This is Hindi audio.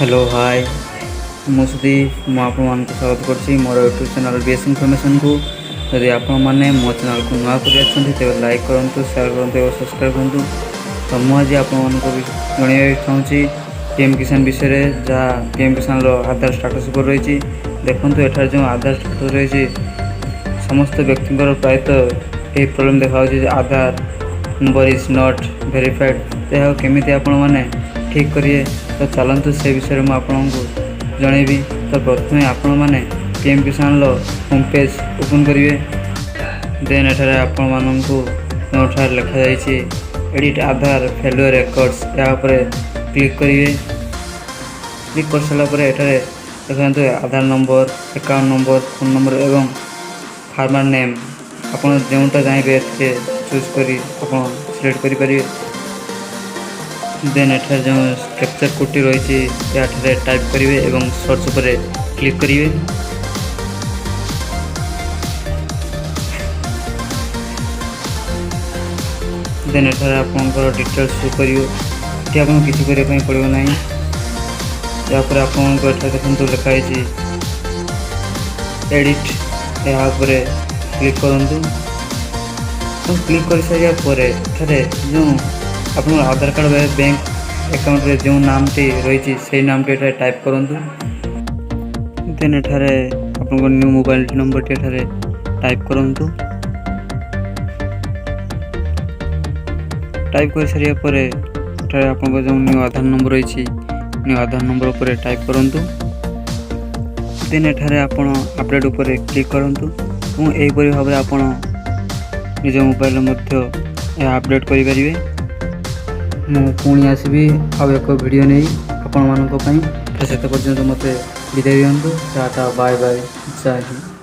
हेलो हाय मुझे मुझे स्वागत कर मोर यूट्यूब चैनल बीएस इनफॉरमेशन को। यदि आपण मैंने मो चैनल को नुआ कर तेज लाइक करूँ, शेयर करूँ और सब्सक्राइब करूँ। तो मुझे आपको जनवाई चाहूँगी पीएम किसान विषय जहाँ पीएम किसान आधार स्टाटस पर रही। देखो एठार जो आधार स्टाटस रही समस्त व्यक्ति प्रायतः यही प्रोब्लेम देखा आधार नंबर इज नॉट वेरीफाइड। यह केमी आपण मैंने ठीक करिए। तो चलतु से विषय में आपको जनइबी। तो प्रथम आपण मैंने PM Kisan home page open करेंगे। देन एठार आपण मानू लिखा जाइए एडिट आधार फेलुअर रेकॉर्ड्स या क्लिक करेंगे। क्लिक कर सारापर एठार देखते Aadhaar number, account number, phone number एवं फार्मर नेम आपड़ जोटा चाहिए चूज कर सिलेक्ट करेंगे। देन एठार जो कैप्चर कोड रही है टाइप करेंगे एवं सर्च पर क्लिक करेंगे। देन एठार आपंकर डिटेल्स शो कर किसी करने पड़ो ना। यापर आपको देखो लिखाई एडिट यहाँ क्लिक करूँ। क्लिक कर सारे जो आप आधार कार्ड बैंक अकाउंट रे जो नामटी रही से नामटी टाइप करूँ। देन एठार आप new mobile number T type करूँ। टाइप कर सारापर आप जो न्यू आधार नंबर रही न्यू आधार नंबर पर टाइप करूँ। देन एठार आप अपडेट उपर क्लिक करूँ। यहीपरि भाव में आप निज मोबाइल अपडेट करेंगे। पुणी आसबि आउ एक वीडियो नहीं आपण मानक से पर्यंत मत विदाय दिंतु। टाटा बाय बाय जय हिंद।